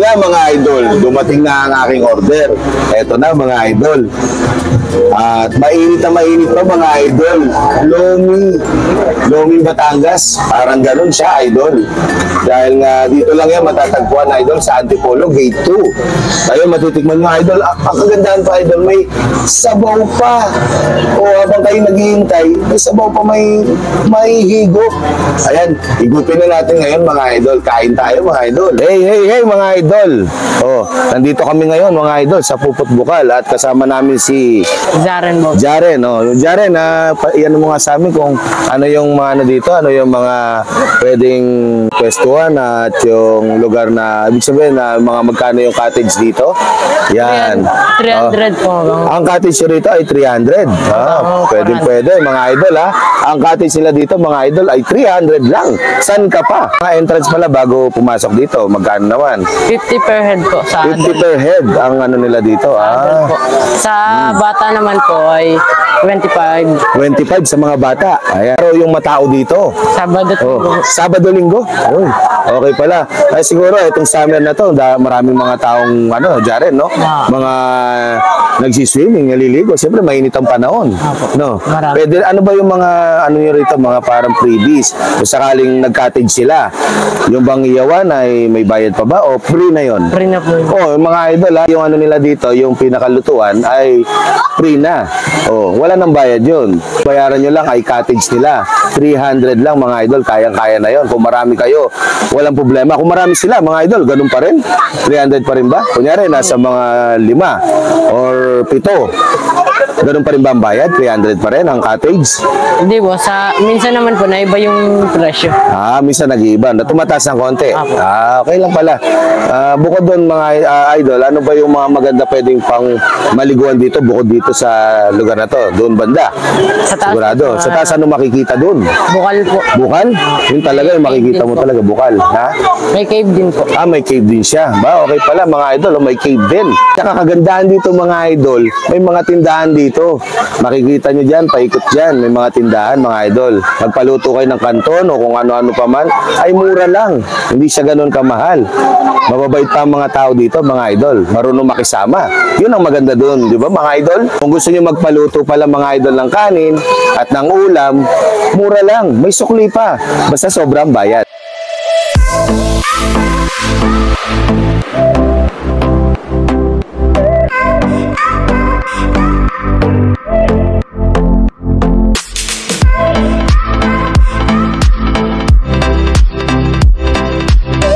nga mga idol, dumating na ang aking order. Eto na mga idol. At mainit pa mga idol. Lomi Batangas. Parang ganun siya idol. Dahil nga dito lang yan matatagpuan idol sa Antipolo Gate 2. Kayo matitikman nyo idol. Ang kagandahan pa idol, may sabaw pa. O habang kayo naghihintay, may sabaw pa, may higo. Ayan, higupin na natin ngayon mga idol. Kain tayo mga idol. Hey mga idol. Oh, nandito kami ngayon mga idol sa Puput Bukal at kasama namin si Jaren mo. Jaren, oh. Jaren, iyan mo nga sa amin kung ano yung mga ano dito, ano yung mga pwedeng pwestuhan at yung lugar na, ibig sabihin na mga magkano yung cottage dito. Yan. 300 po. Ang cottage rito ay 300. Pwede mga idol ha. Ang cottage nila dito mga idol ay 300 lang. San ka pa? Mga entrance pala bago pumasok dito, magkano naman? 50 per head po. Sa 50 per head ang ano nila dito. Sa bata naman po ay 25. 25 sa mga bata. Ayan. Pero yung matao dito. Sabado-linggo. Okay pala. Ay siguro itong summer na to, maraming mga taong Jaren, no? Mga nagsiswimming, naliligo. Siyempre mainit ang panahon. No. Pwede ano ba yung mga niyo rito, mga parang freebies? Kung sakaling nag-cottage sila, yung bang iyawan ay may bayad pa ba o free na yon? Free na po. Yung mga idol, yung ano nila dito, yung pinakalutuan ay free na. Wala nang bayad yun. Bayaran nyo lang ay cottage nila. 300 lang mga idol, kayang-kaya na yon. Kung marami kayo, walang problema. Kung marami sila, mga idol, ganun pa rin. 300 pa rin ba? Kunyari, nasa mga 5 or 7. Ganun pa rin ba ang bayad? 300 pa rin ang cottage? Hindi po. Minsan naman po, naiba yung presyo. Minsan nag-iiba. Tumataas ng konti. Okay lang pala. Bukod doon mga idol, ano ba yung mga maganda pwedeng pang maliguan dito bukod dito sa lugar na to? Doon banda? Sa taas. Sigurado. Sa taas ano makikita doon? Bukal po. Bukal? Yun talaga yung makikita mo talaga, bukal. Ha? May cave din po. May cave din siya. Okay pala mga idol, may cave din. Tsaka kagandahan dito mga idol, may mga tindahan dito. Makikita nyo dyan, paikot dyan. May mga tindahan mga idol. Magpaluto kayo ng kanton o kung ano-ano pa man, ay mura lang. Hindi siya ganun kamahal. Mababait pa ang mga tao dito mga idol. Marunong makisama. Yun ang maganda doon, di ba mga idol? Kung gusto nyo magpaluto pala mga idol ng kanin at ng ulam, mura lang. May sukli pa. Basta sobrang bayad.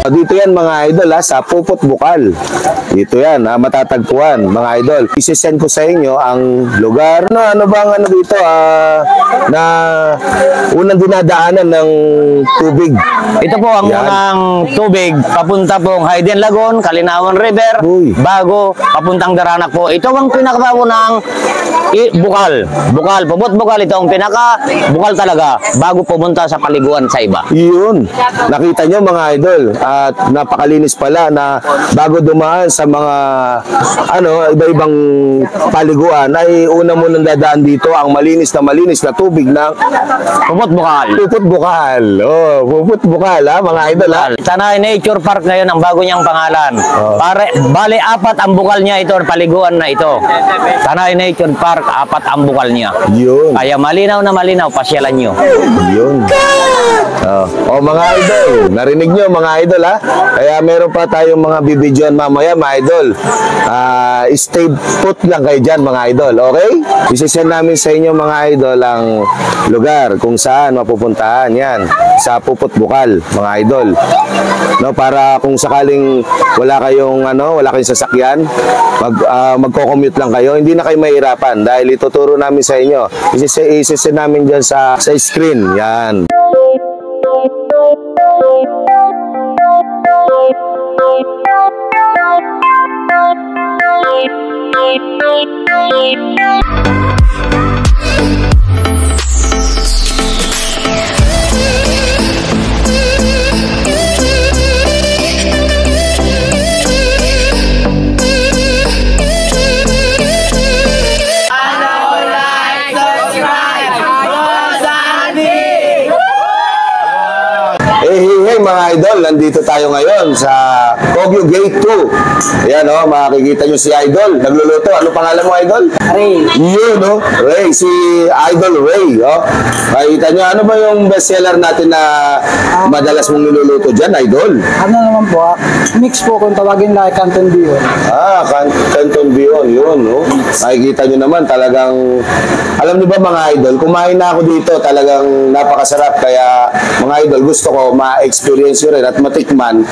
Dito yan mga idol sa Puput Bukal. Dito yan matatagpuan mga idol. I-send ko sa inyo ang lugar. Ano bang dito na unang dinadaanan ng tubig. Ito po ang unang tubig papunta pong Hayden Lagoon, Kalinawan River, bago papuntang Daranak po. Ito ang pinakabago ng Bukal. Puput Bukal, ito ang pinaka-bukal talaga bago pumunta sa paliguan sa iba. Yun. Nakita nyo mga idol. At napakalinis pala na bago dumaan sa mga iba-ibang paliguan ay una mo nang dadaan dito ang malinis na tubig ng Puput Bukal. Puput Bukal. Puput Bukal mga idol Tanay Nature Park ngayon ang bago niyang pangalan. Bali 4 ang bukal niya ito, paliguan na ito. Tanay Nature Park, 4 ang bukal niya. Yun. Kaya malinaw na malinaw, pasyalan nyo. Yun. Mga idol, narinig nyo mga idol kaya meron pa tayong mga bibidyoan mamaya mga idol. Stay put lang kayo dyan mga idol, okay? Isisend namin sa inyo mga idol ang lugar kung saan mapupuntahan yan sa Puput Bukal mga idol, para kung sakaling wala kayong sasakyan, magko-commute lang kayo, hindi na kayo mahirapan dahil ituturo namin sa inyo. Isisend namin dyan sa screen yan. Hey mga idol, nandito tayo ngayon sa Kogyo Gate 2. Ayan o, makikita nyo si Idol. Nagluluto. Ano pangalan mo, Idol? Ray. Yun, no? Ray. Si Idol Ray. Oh. Makikita nyo, ano ba yung bestseller natin na madalas mong niluluto dyan, Idol? Ano naman po, mix po kung tawagin na Canton Bihon. Canton Bihon, yun, no? Makikita nyo naman, talagang, alam nyo ba mga idol, kumain na ako dito, talagang napakasarap. Kaya, mga idol, gusto ko ma-experience nyo rin at matikman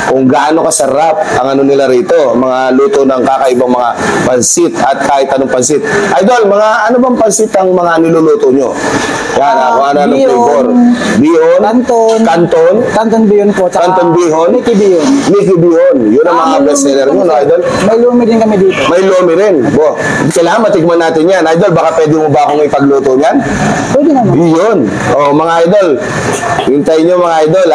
kung gaano kasarap ang ano nila rito, mga luto ng kakaibang mga pansit at kahit anong pansit. Idol, mga ano bang pansit ang mga niluluto nyo? Yan, kung ano anong flavor. Bihon, Canton Bihon po. Canton Bihon, Mickey Bihon. Mickey Bihon. Yun ang mga bestseller mo, no, Idol? May lumi din kami dito. May lomi rin. Bo, kailangan matikman natin yan. Idol, baka pwede mo ba akong ipagluto niyan? Pwede naman. Yun. O, mga idol, hintayin nyo mga idol,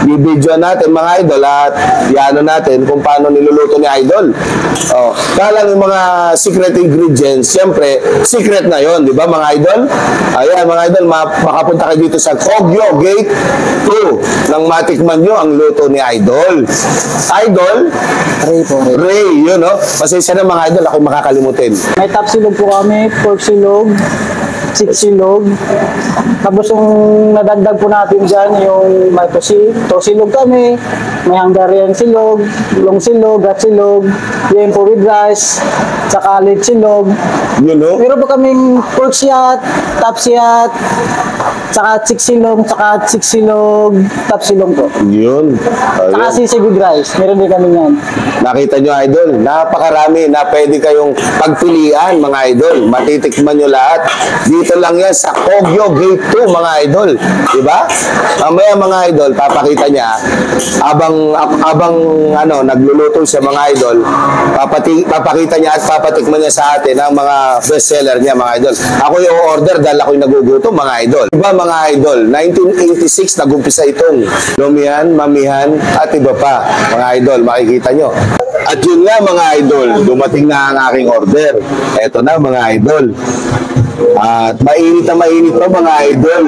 i-video natin mga idol at iano natin kung paano niluluto ni Idol. O, kalang yung mga secret ingredients, siyempre, secret na yon, di ba mga idol? Ayan mga idol, makapunta kayo dito sa Kogyo Gate 2 nang matikman nyo ang luto ni Idol. Idol? Ray po, Ray. Ray, yun no? Pasensya na mga idol, ako makakalimutin. May top silog po kami, pork silog, chick silog. Tapos yung nadagdag po natin dyan, yung may tosilog kami, may Hungarian silog, long silog, gat silog, yempo with rice, tsaka lit silog. Yun no? Meron po kaming pork siyat, top siyat, tsaka chick silog, top silog po. Yun. Tsaka Ayun. sisig with rice, meron din kami yan. Nakita nyo idol, napakarami na pwede kayong pagpilian mga idol. Matitikman nyo lahat. Dito lang yan sa Kogyo Gate 2 mga idol. Diba? Mamaya mga idol, papakita niya abang ano, nagluluto siya mga idol, papakita niya at papatikman niya sa atin ang mga bestseller niya mga idol. Ako yung order dahil ako'y nagugutom mga idol. Diba mga idol, 1986 nagumpisa itong lumihan, mamihan at iba pa mga idol, makikita nyo. At yun nga mga idol, dumating na ang aking order. Eto na mga idol. At mainit na mainit pa mga idol.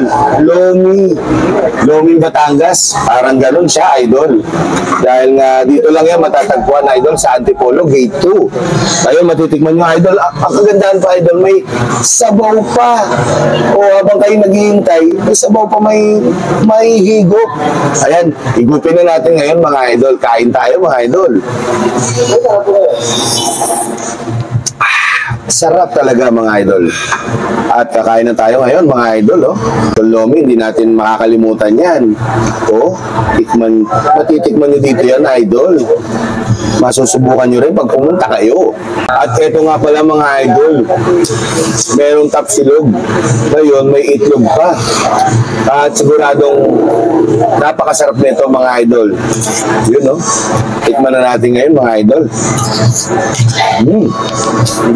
Lomi Batangas. Parang ganun siya idol. Dahil nga dito lang yan matatagpuan idol sa Antipolo Gate 2. Ayun matitikman nyo idol. Ang kagandahan pa idol, may sabaw pa. O habang kayo naghihintay, may sabaw pa, may higop. Ayan, higupin na natin ngayon mga idol. Kain tayo mga idol. Sarap talaga mga idol. At kakain na tayo ngayon mga idol. Oh. Lomi, hindi natin makakalimutan yan. Oh, matitikman nyo dito yan idol. Masusubukan nyo rin pag pumunta kayo. At eto nga pala mga idol, merong tapsilog. Ngayon may itlog pa. At siguradong napakasarap nito mga idol. Yun no, tikman na natin ngayon mga idol.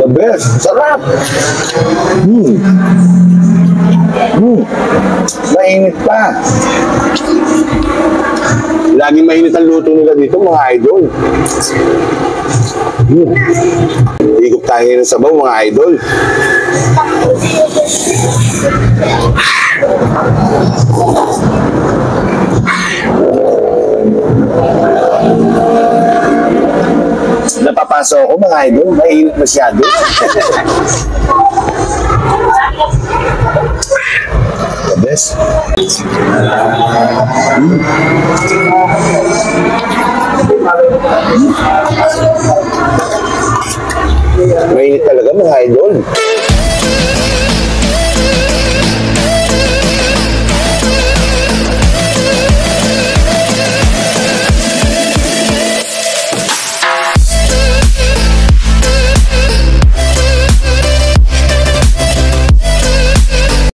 The best. Sarap. Mainit pa. Laging mainit ang luto nila dito mga idol. Higop tayo ng sabaw mga idol. Napapasok ako mga idol, mainit masyado. The best. Mainit talaga mga idol.